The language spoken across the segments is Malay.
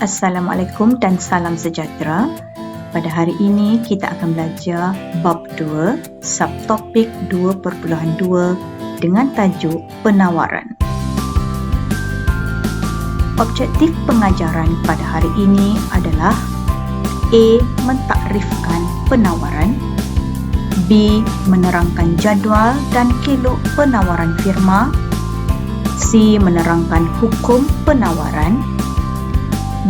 Assalamualaikum dan salam sejahtera. Pada hari ini kita akan belajar bab 2, subtopik 2.2 dengan tajuk penawaran. Objektif pengajaran pada hari ini adalah A. Mentakrifkan penawaran, B. Menerangkan jadual dan kelok penawaran firma, C. Menerangkan hukum penawaran,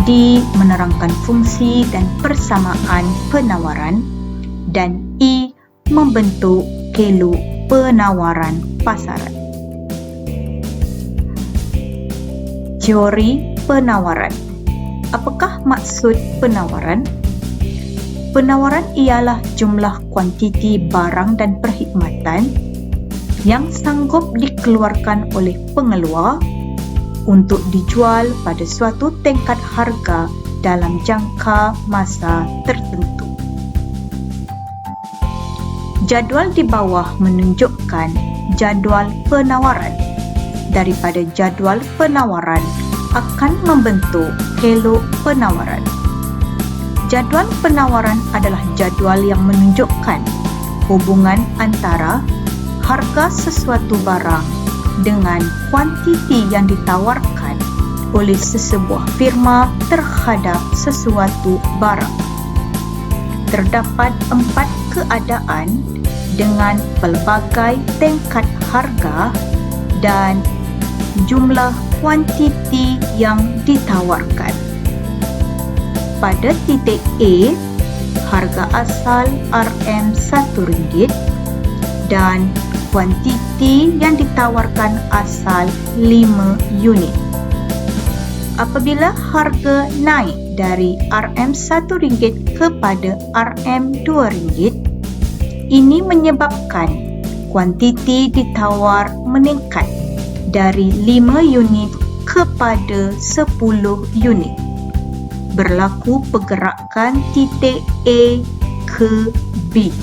D. Menerangkan fungsi dan persamaan penawaran, dan E. Membentuk kelok penawaran pasaran. Teori penawaran. Apakah maksud penawaran? Penawaran ialah jumlah kuantiti barang dan perkhidmatan yang sanggup dikeluarkan oleh pengeluar untuk dijual pada suatu tingkat harga dalam jangka masa tertentu. Jadual di bawah menunjukkan jadual penawaran. Daripada jadual penawaran akan membentuk kelok penawaran. Jadual penawaran adalah jadual yang menunjukkan hubungan antara harga sesuatu barang dengan kuantiti yang ditawarkan oleh sesebuah firma terhadap sesuatu barang. Terdapat 4 keadaan dengan pelbagai tingkat harga dan jumlah kuantiti yang ditawarkan. Pada titik A, harga asal RM1 dan kuantiti yang ditawarkan asal 5 unit. Apabila harga naik dari RM1 kepada RM2, ini menyebabkan kuantiti ditawar meningkat dari 5 unit kepada 10 unit. Berlaku pergerakan titik A ke B.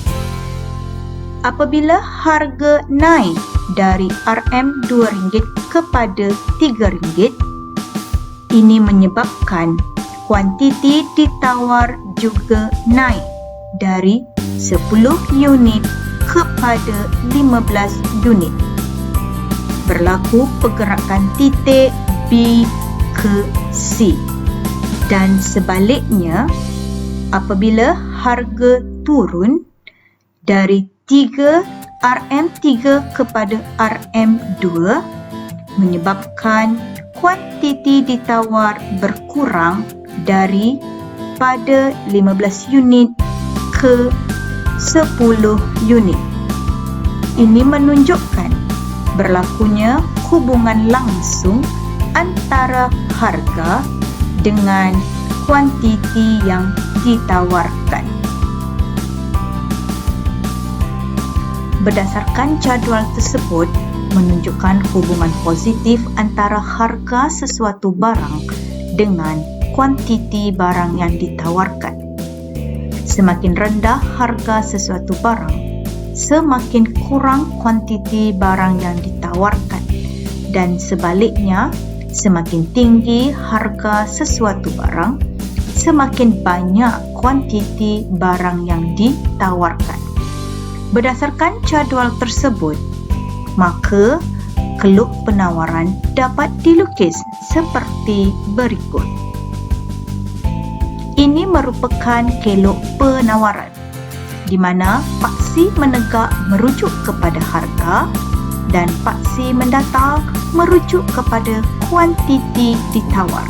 Apabila harga naik dari RM2 kepada RM3, ini menyebabkan kuantiti ditawar juga naik dari 10 unit kepada 15 unit. Berlaku pergerakan titik B ke C. Dan sebaliknya, apabila harga turun dari RM3 kepada RM2, menyebabkan kuantiti ditawar berkurang dari pada 15 unit ke 10 unit. Ini menunjukkan berlakunya hubungan langsung antara harga dengan kuantiti yang ditawarkan. Berdasarkan jadual tersebut menunjukkan hubungan positif antara harga sesuatu barang dengan kuantiti barang yang ditawarkan. Semakin rendah harga sesuatu barang, semakin kurang kuantiti barang yang ditawarkan, dan sebaliknya, semakin tinggi harga sesuatu barang, semakin banyak kuantiti barang yang ditawarkan. Berdasarkan jadual tersebut, maka kelok penawaran dapat dilukis seperti berikut. Ini merupakan kelok penawaran, di mana paksi menegak merujuk kepada harga dan paksi mendatar merujuk kepada kuantiti ditawar.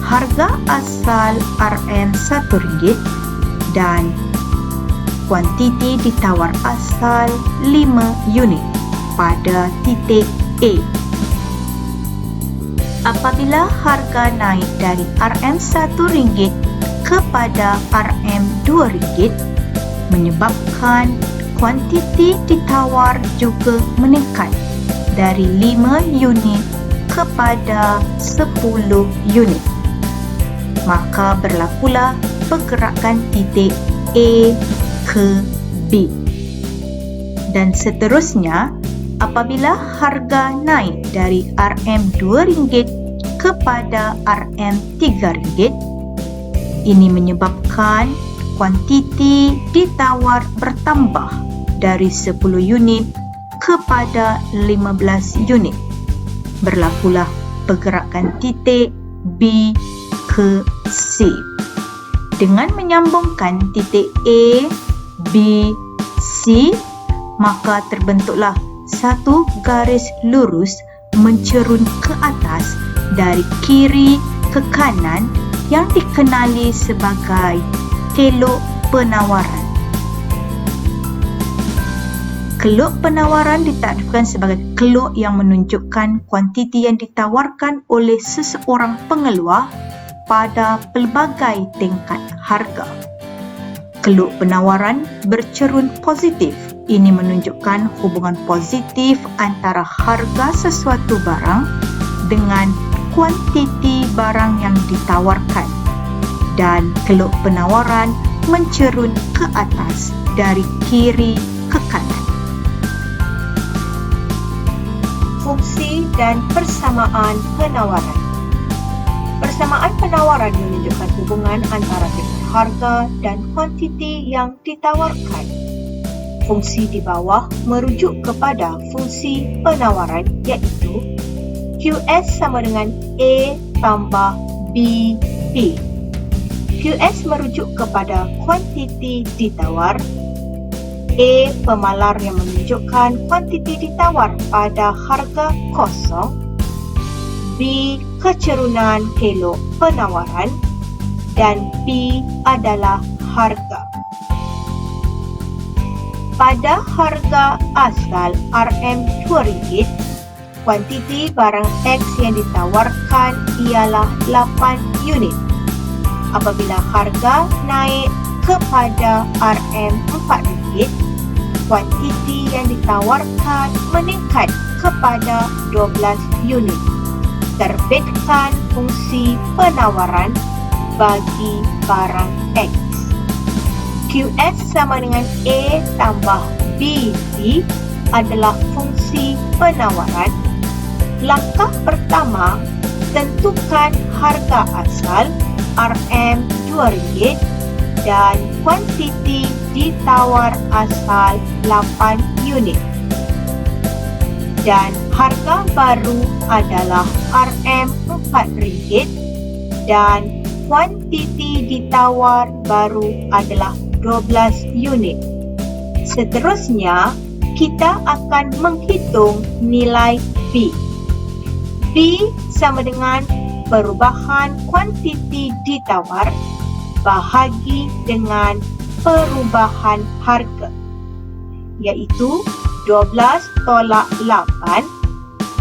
Harga asal RM1 dan kuantiti ditawar asal 5 unit pada titik A. Apabila harga naik dari RM1 kepada RM2, menyebabkan kuantiti ditawar juga meningkat dari 5 unit kepada 10 unit. Maka berlakulah pergerakan titik A ke B. Dan seterusnya, apabila harga naik dari RM2 kepada RM3. Ini menyebabkan kuantiti ditawar bertambah dari 10 unit kepada 15 unit. Berlakulah pergerakan titik B ke C. Dengan menyambungkan titik A, B, C, maka terbentuklah satu garis lurus mencerun ke atas dari kiri ke kanan yang dikenali sebagai kelok penawaran. Kelok penawaran ditakdirkan sebagai kelok yang menunjukkan kuantiti yang ditawarkan oleh seseorang pengeluar pada pelbagai tingkat harga. Kelok penawaran bercerun positif. Ini menunjukkan hubungan positif antara harga sesuatu barang dengan kuantiti barang yang ditawarkan. Dan kelok penawaran mencerun ke atas dari kiri ke kanan. Fungsi dan persamaan penawaran. Persamaan penawaran menunjukkan hubungan antara tingkat harga dan kuantiti yang ditawarkan. Fungsi di bawah merujuk kepada fungsi penawaran iaitu QS sama dengan A tambah B, P. QS merujuk kepada kuantiti ditawar, A pemalar yang menunjukkan kuantiti ditawar pada harga kosong, B kecerunan kelok penawaran dan P adalah harga. Pada harga asal RM2, kuantiti barang X yang ditawarkan ialah 8 unit. Apabila harga naik kepada RM4, kuantiti yang ditawarkan meningkat kepada 12 unit. Terbitkan fungsi penawaran bagi barang X. QS sama dengan A tambah B, P adalah fungsi penawaran. Langkah pertama, tentukan harga asal RM2 dan kuantiti ditawar asal 8 unit. Dan harga baru adalah RM4 dan kuantiti ditawar baru adalah 12 unit. Seterusnya, kita akan menghitung nilai B. B sama dengan perubahan kuantiti ditawar bahagi dengan perubahan harga, iaitu 12 tolak 8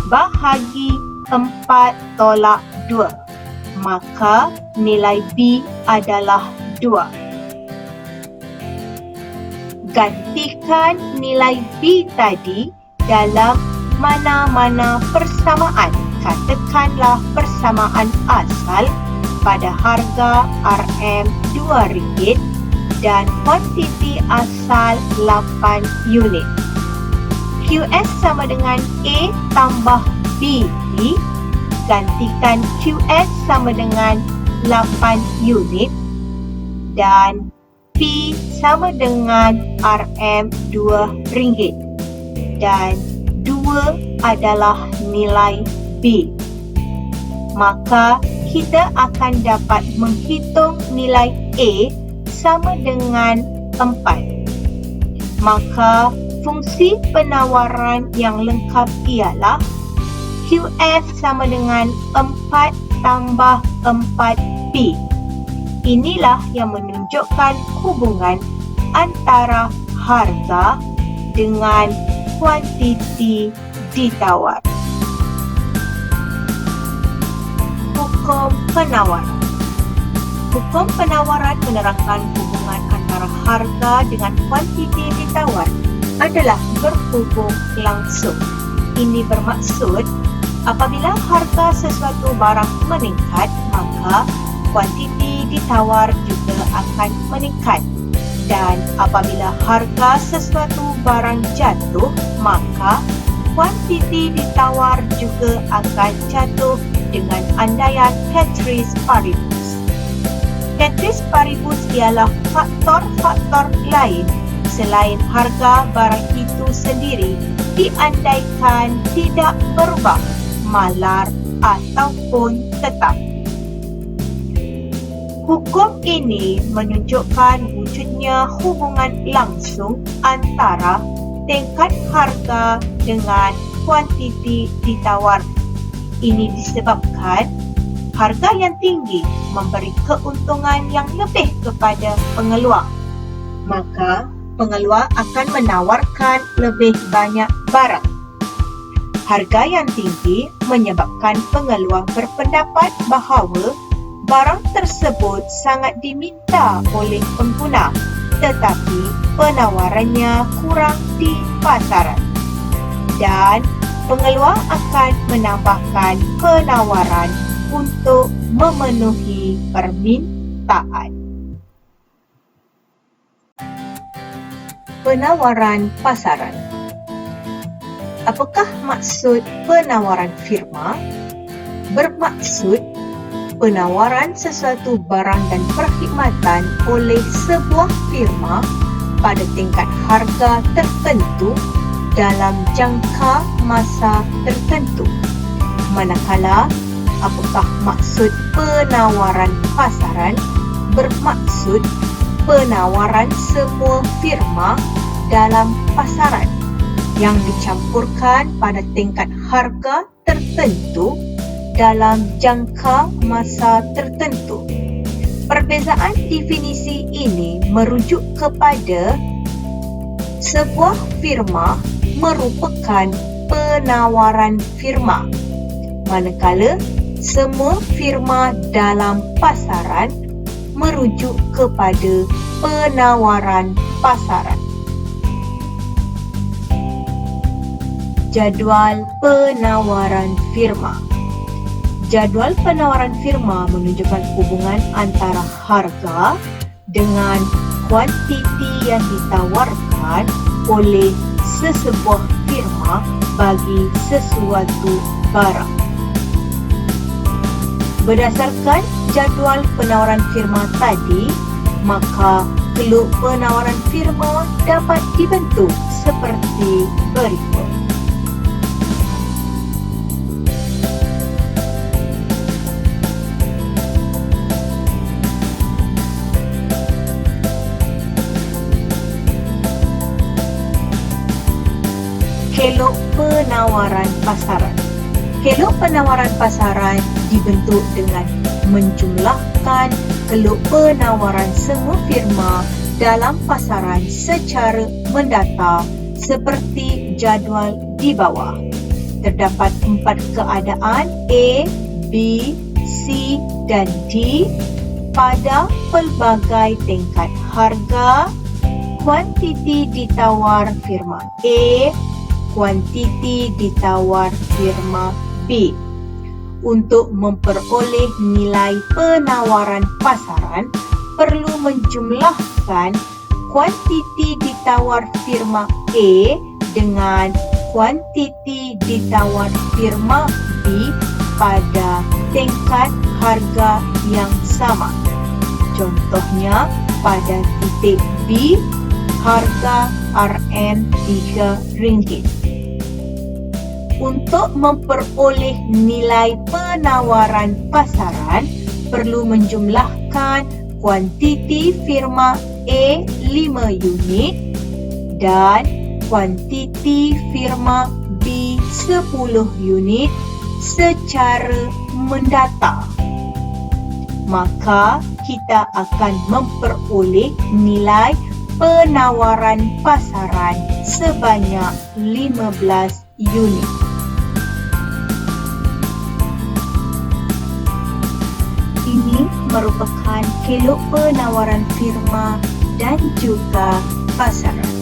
bahagi 4 tolak 2. Maka nilai B adalah 2. Gantikan nilai B tadi dalam mana-mana persamaan. Katakanlah persamaan asal pada harga RM2 dan kuantiti asal 8 unit. QS sama dengan A tambah B. Gantikan QS sama dengan 8 unit dan P sama dengan RM2 dan 2 adalah nilai B. Maka kita akan dapat menghitung nilai A sama dengan 4. Maka fungsi penawaran yang lengkap ialah QS sama dengan 4 tambah 4P. Inilah yang menunjukkan hubungan antara harga dengan kuantiti ditawar. Hukum penawaran. Hukum penawaran menerangkan hubungan antara harga dengan kuantiti ditawar adalah berhubung langsung. Ini bermaksud apabila harga sesuatu barang meningkat, maka kuantiti ditawar juga akan meningkat. Dan apabila harga sesuatu barang jatuh, maka kuantiti ditawar juga akan jatuh dengan andaian ceteris paribus. Ceteris paribus ialah faktor-faktor lain selain harga barang itu sendiri diandaikan tidak berubah, malar ataupun tetap. Hukum ini menunjukkan wujudnya hubungan langsung antara tingkat harga dengan kuantiti ditawar. Ini disebabkan harga yang tinggi memberi keuntungan yang lebih kepada pengeluar. Maka, pengeluar akan menawarkan lebih banyak barang. Harga yang tinggi menyebabkan pengeluar berpendapat bahawa barang tersebut sangat diminta oleh pengguna, tetapi penawarannya kurang di pasaran. Dan pengeluar akan menambahkan penawaran untuk memenuhi permintaan. Penawaran pasaran. Apakah maksud penawaran firma? Bermaksud penawaran sesuatu barang dan perkhidmatan oleh sebuah firma pada tingkat harga tertentu dalam jangka masa tertentu. Manakala, apakah maksud penawaran pasaran? Bermaksud penawaran semua firma dalam pasaran yang dicampurkan pada tingkat harga tertentu dalam jangka masa tertentu. Perbezaan definisi ini merujuk kepada sebuah firma merupakan penawaran firma, manakala semua firma dalam pasaran merujuk kepada penawaran pasaran. Jadual penawaran firma. Jadual penawaran firma menunjukkan hubungan antara harga dengan kuantiti yang ditawarkan oleh sesebuah firma bagi sesuatu barang. Berdasarkan jadual penawaran firma tadi, maka keluk penawaran firma dapat dibentuk seperti berikut. Kelok penawaran pasaran. Kelok penawaran pasaran dibentuk dengan menjumlahkan kelok penawaran semua firma dalam pasaran secara mendata seperti jadual di bawah. Terdapat 4 keadaan A, B, C dan D pada pelbagai tingkat harga. Kuantiti ditawar firma A, kuantiti ditawar firma B. Untuk memperoleh nilai penawaran pasaran, perlu menjumlahkan kuantiti ditawar firma A dengan kuantiti ditawar firma B pada tingkat harga yang sama. Contohnya, pada titik B, harga Rm RM3. Untuk memperoleh nilai penawaran pasaran, perlu menjumlahkan kuantiti firma A 5 unit dan kuantiti firma B 10 unit secara mendata. Maka kita akan memperoleh nilai penawaran pasaran sebanyak 15 unit. Ini merupakan kelok penawaran firma dan juga pasaran.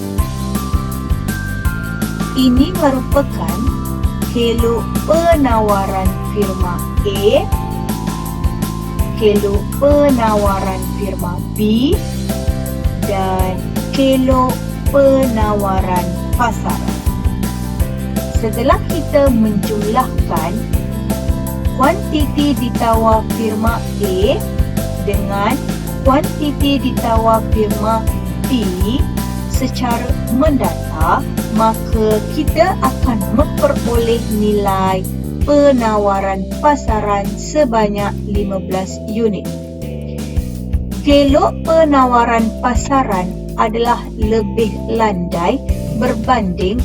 Ini merupakan kelok penawaran firma A, kelok penawaran firma B dan kelok penawaran pasaran. Setelah kita menjumlahkan kuantiti ditawar firma A dengan kuantiti ditawar firma B secara mendata, maka kita akan memperoleh nilai penawaran pasaran sebanyak 15 unit. Kelok penawaran pasaran adalah lebih landai berbanding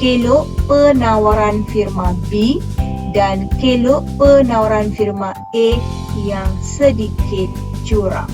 kelok penawaran firma B dan kelok penawaran firma A yang sedikit jurang.